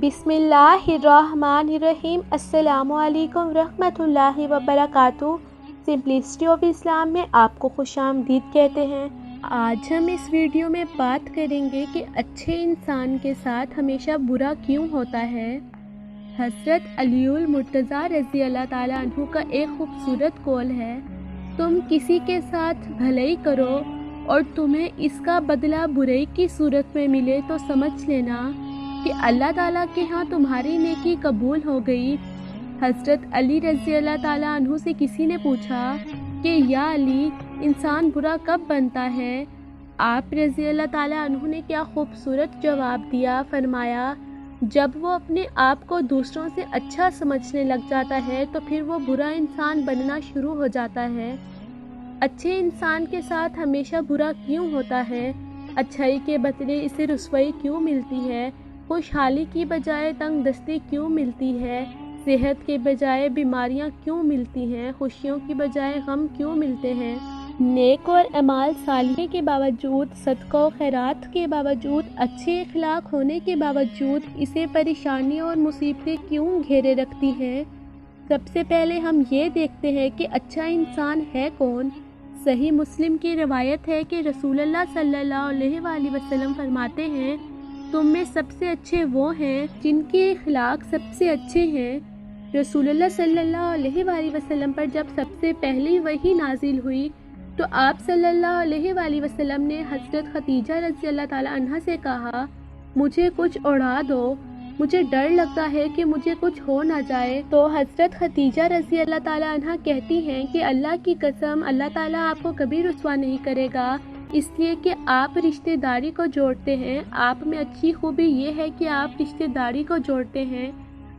बिस्मिल्लाहिर्रहमानिर्रहीम। अस्सलामुअलैकुम रहमतुल्लाहि वबरकातुहू। सिंपलिसिटी ऑफ इस्लाम में आपको खुशामदीद कहते हैं। आज हम इस वीडियो में बात करेंगे कि अच्छे इंसान के साथ हमेशा बुरा क्यों होता है। हज़रत अलीउल मुर्तज़ा रज़ी अल्लाह ताला अन्हु का एक खूबसूरत कौल है, तुम किसी के साथ भलाई करो और तुम्हें इसका बदला बुराई की सूरत में मिले तो समझ लेना कि अल्लाह ताला के यहाँ तुम्हारी नेकी कबूल हो गई। हज़रत अली रज़ी अल्लाह ताला अन्हु से किसी ने पूछा कि या अली, इंसान बुरा कब बनता है? आप रज़ी अल्लाह ताला अन्हु ने क्या खूबसूरत जवाब दिया। फरमाया, जब वो अपने आप को दूसरों से अच्छा समझने लग जाता है तो फिर वो बुरा इंसान बनना शुरू हो जाता है। अच्छे इंसान के साथ हमेशा बुरा क्यों होता है? अच्छाई के बदले इसे रुसवाई क्यों मिलती है? खुशहाली की बजाय तंगदस्ती क्यों मिलती है? सेहत के बजाय बीमारियां क्यों मिलती हैं? खुशियों की बजाय गम क्यों मिलते हैं? नेक और अमाल सालिह के बावजूद, सदका और खैरात के बावजूद, अच्छे अखलाक होने के बावजूद इसे परेशानी और मुसीबतें क्यों घेरे रखती हैं? सबसे पहले हम ये देखते हैं कि अच्छा इंसान है कौन। सही मुस्लिम की रवायत है कि रसूलुल्लाह सल्लल्लाहु अलैहि वसल्लम फरमाते हैं, तुम में सबसे अच्छे वो हैं जिनके अखलाक सबसे अच्छे हैं। रसूलुल्लाह सल्लल्लाहु अलैहि वसल्लम पर जब सबसे पहली वही नाजिल हुई तो आप सल्लल्लाहु अलैहि वसल्लम ने हज़रत खदीजा रज़ी अल्लाह ताला अन्हा से कहा, मुझे कुछ उड़ा दो, मुझे डर लगता है कि मुझे कुछ हो ना जाए। तो हज़रत खदीजा रज़ी अल्लाह ताला अन्हा कहती हैं कि अल्लाह की कसम, अल्लाह ताला आपको कभी रुसवा नहीं करेगा, इसलिए कि आप रिश्तेदारी को जोड़ते हैं। आप में अच्छी खूबी ये है कि आप रिश्तेदारी को जोड़ते हैं,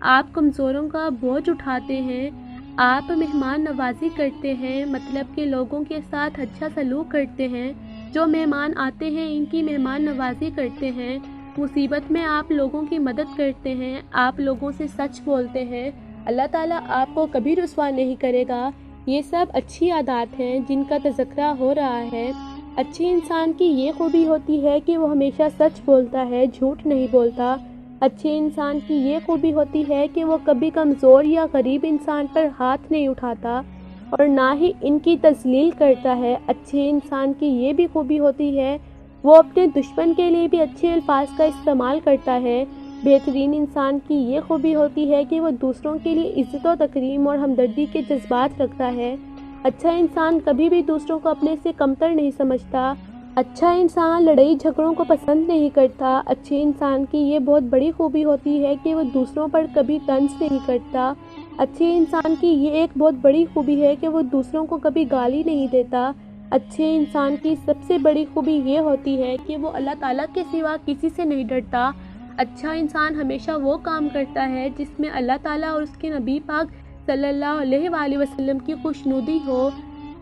आप कमज़ोरों का बोझ उठाते हैं, आप मेहमान नवाजी करते हैं, मतलब कि लोगों के साथ अच्छा सलूक करते हैं। जो मेहमान आते हैं इनकी मेहमान नवाजी करते हैं। मुसीबत में आप लोगों की मदद करते हैं, आप लोगों से सच बोलते हैं। अल्लाह ताला आपको कभी रुसवा नहीं करेगा। ये सब अच्छी आदत हैं जिनका तज़किरा हो रहा है। अच्छे इंसान की ये खूबी होती है कि वो हमेशा सच बोलता है, झूठ नहीं बोलता। अच्छे इंसान की ये खूबी होती है कि वो कभी कमज़ोर या गरीब इंसान पर हाथ नहीं उठाता और ना ही इनकी तज़लील करता है। अच्छे इंसान की ये भी खूबी होती है, वो अपने दुश्मन के लिए भी अच्छे अल्फाज का इस्तेमाल करता है। बेहतरीन इंसान की ये खूबी होती है कि वो दूसरों के लिए इज़्ज़त और तकरीम और हमदर्दी के जज्बात रखता है। अच्छा इंसान कभी भी दूसरों को अपने से कमतर नहीं समझता। अच्छा इंसान लड़ाई झगड़ों को पसंद नहीं करता। अच्छे इंसान की ये बहुत बड़ी खूबी होती है कि वो दूसरों पर कभी तंज नहीं करता। अच्छे इंसान की ये एक बहुत बड़ी खूबी है कि वो दूसरों को कभी गाली नहीं देता। अच्छे इंसान की सबसे बड़ी खूबी ये होती है कि वो अल्लाह ताला के सिवा किसी से नहीं डरता। अच्छा इंसान हमेशा वो काम करता है जिसमें अल्लाह ताला और उसके नबी पाक सल्लल्लाहु अलैहि वसल्लम की खुशनुदी हो।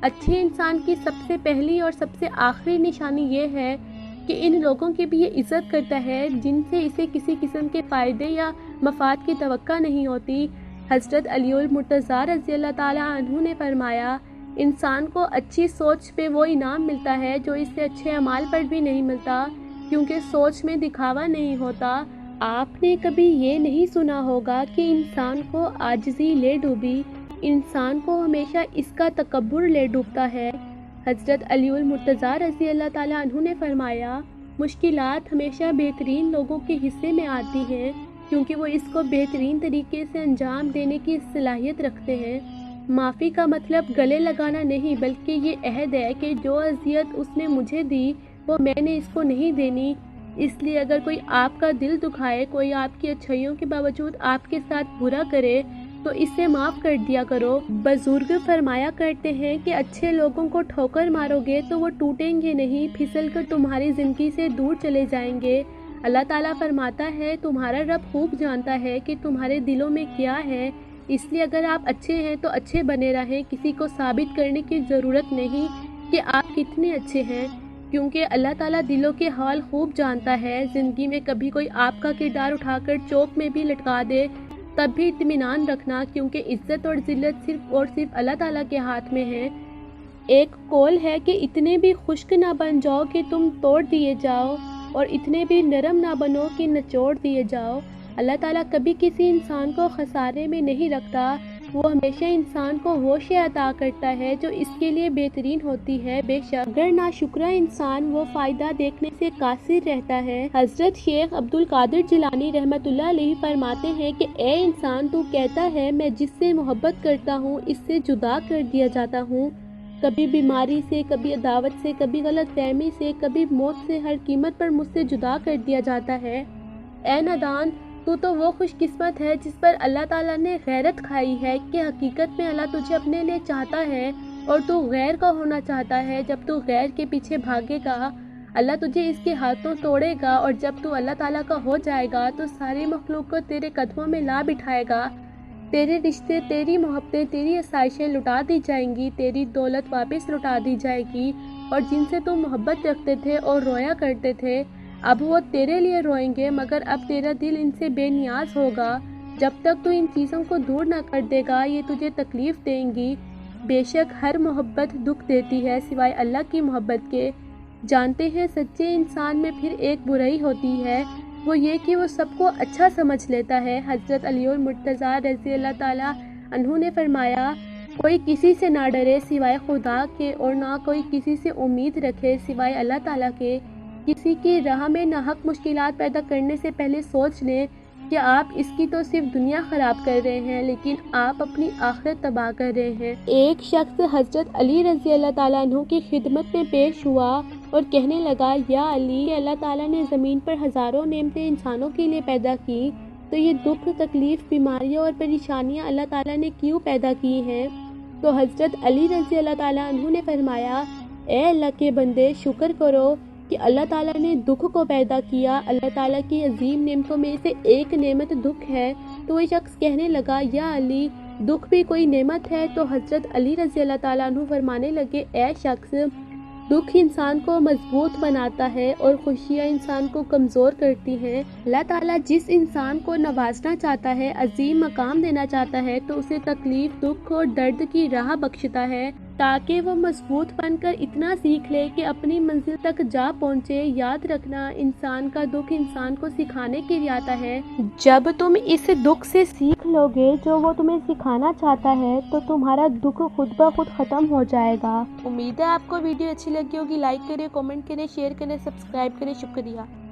अच्छे इंसान की सबसे पहली और सबसे आखिरी निशानी ये है कि इन लोगों की भी ये इज़्ज़त करता है जिनसे इसे किसी किस्म के फ़ायदे या मफाद की तवक्का नहीं होती। हज़रत अलीउल मुर्तज़ा रज़ी अल्लाह ताला अन्हु ने फरमाया, इंसान को अच्छी सोच पे वो इनाम मिलता है जो इससे अच्छे अमाल पर भी नहीं मिलता, क्योंकि सोच में दिखावा नहीं होता। आपने कभी ये नहीं सुना होगा कि इंसान को आजिज़ी ले डूबी, इंसान को हमेशा इसका तकब्बुर ले डूबता है। हज़रत अलीउल मुर्तज़ा रज़ी अल्लाह ताला अन्हु ने फरमाया, मुश्किलात हमेशा बेहतरीन लोगों के हिस्से में आती हैं क्योंकि वो इसको बेहतरीन तरीके से अंजाम देने की सलाहियत रखते हैं। माफ़ी का मतलब गले लगाना नहीं, बल्कि ये अहद है कि जो अज़ियत उसने मुझे दी वो मैंने इसको नहीं देनी। इसलिए अगर कोई आपका दिल दुखाए, कोई आपकी अच्छाइयों के बावजूद आपके साथ बुरा करे तो इसे माफ़ कर दिया करो। बुजुर्ग फरमाया करते हैं कि अच्छे लोगों को ठोकर मारोगे तो वो टूटेंगे नहीं, फिसल कर तुम्हारी ज़िंदगी से दूर चले जाएंगे। अल्लाह ताला फरमाता है, तुम्हारा रब खूब जानता है कि तुम्हारे दिलों में क्या है, इसलिए अगर आप अच्छे हैं तो अच्छे बने रहें। किसी को साबित करने की ज़रूरत नहीं कि आप कितने अच्छे हैं, क्योंकि अल्लाह ताला दिलों के हाल खूब जानता है। ज़िंदगी में कभी कोई आपका किरदार उठाकर चौक में भी लटका दे तब भी इत्मीनान रखना, क्योंकि इज़्ज़त और ज़िल्लत सिर्फ़ और सिर्फ अल्लाह ताला के हाथ में है। एक कौल है कि इतने भी खुश्क ना बन जाओ कि तुम तोड़ दिए जाओ और इतने भी नरम ना बनो कि निचोड़ दिए जाओ। اللہ تعالیٰ کبھی کسی انسان کو خسارے میں نہیں رکھتا، وہ ہمیشہ انسان کو ہوش عطا کرتا ہے جو اس کے لیے بہترین ہوتی ہے۔ بے شک اگر ناشکرا انسان وہ فائدہ دیکھنے سے قاصر رہتا ہے۔ حضرت شیخ عبد القادر جیلانی رحمۃ اللہ علیہ فرماتے ہیں کہ اے انسان، تو کہتا ہے میں جس سے محبت کرتا ہوں اس سے جدا کر دیا جاتا ہوں، کبھی بیماری سے، کبھی عداوت سے، کبھی غلط فہمی سے، کبھی موت سے، ہر قیمت پر مجھ سے جدا کر دیا جاتا ہے۔ اے نادان، تو وہ خوش قسمت ہے جس پر اللہ تعالیٰ نے غیرت کھائی ہے کہ حقیقت میں اللہ تجھے اپنے لیے چاہتا ہے اور تو غیر کا ہونا چاہتا ہے۔ جب تو غیر کے پیچھے بھاگے گا اللہ تجھے اس کے ہاتھوں توڑے گا، اور جب تو اللہ تعالیٰ کا ہو جائے گا تو ساری مخلوق کو تیرے قدموں میں لا بٹھائے گا، تیرے رشتے، تیری محبتیں، تیری آسائشیں لٹا دی جائیں گی، تیری دولت واپس لٹا دی جائے گی، اور جن سے تو محبت رکھتے تھے اور رویا کرتے تھے اب وہ تیرے لیے روئیں گے، مگر اب تیرا دل ان سے بے نیاز ہوگا۔ جب تک تو ان چیزوں کو دور نہ کر دے گا یہ تجھے تکلیف دیں گی۔ بے شک ہر محبت دکھ دیتی ہے سوائے اللہ کی محبت کے۔ جانتے ہیں سچے انسان میں پھر ایک برائی ہوتی ہے، وہ یہ کہ وہ سب کو اچھا سمجھ لیتا ہے۔ حضرت علی المرتضیٰ رضی اللہ تعالیٰ عنہ نے فرمایا، کوئی کسی سے نہ ڈرے سوائے خدا کے، اور نہ کوئی کسی سے امید رکھے سوائے اللہ تعالیٰ کے۔ کسی کی راہ میں ناحق مشکلات پیدا کرنے سے پہلے سوچ لیں کہ آپ اس کی تو صرف دنیا خراب کر رہے ہیں لیکن آپ اپنی آخرت تباہ کر رہے ہیں۔ ایک شخص حضرت علی رضی اللہ تعالیٰ عنہ کی خدمت میں پیش ہوا اور کہنے لگا، یا علی، اللہ تعالیٰ نے زمین پر ہزاروں نعمتیں انسانوں کے لیے پیدا کی، تو یہ دکھ، تکلیف، بیماریاں اور پریشانیاں اللہ تعالیٰ نے کیوں پیدا کی ہیں؟ تو حضرت علی رضی اللہ تعالیٰ عنہ نے فرمایا، اے اللہ کے بندے، شکر کرو کہ اللہ تعالیٰ نے دکھ کو پیدا کیا۔ اللہ تعالیٰ کی عظیم نعمتوں میں سے ایک نعمت دکھ ہے۔ تو وہ شخص کہنے لگا، یا علی، دکھ بھی کوئی نعمت ہے؟ تو حضرت علی رضی اللہ تعالیٰ عنہ فرمانے لگے، اے شخص، دکھ انسان کو مضبوط بناتا ہے اور خوشیاں انسان کو کمزور کرتی ہیں۔ اللہ تعالیٰ جس انسان کو نوازنا چاہتا ہے، عظیم مقام دینا چاہتا ہے، تو اسے تکلیف، دکھ اور درد کی راہ بخشتا ہے تاکہ وہ مضبوط بن کر اتنا سیکھ لے کہ اپنی منزل تک جا پہنچے۔ یاد رکھنا، انسان کا دکھ انسان کو سکھانے کے لیے آتا ہے۔ جب تم اس دکھ سے سیکھ لو گے جو وہ تمہیں سکھانا چاہتا ہے تو تمہارا دکھ خود بخود ختم ہو جائے گا۔ امید ہے آپ کو ویڈیو اچھی لگی ہوگی۔ لائک کریں، کامنٹ کریں، شیئر کریں، سبسکرائب کریں۔ شکریہ۔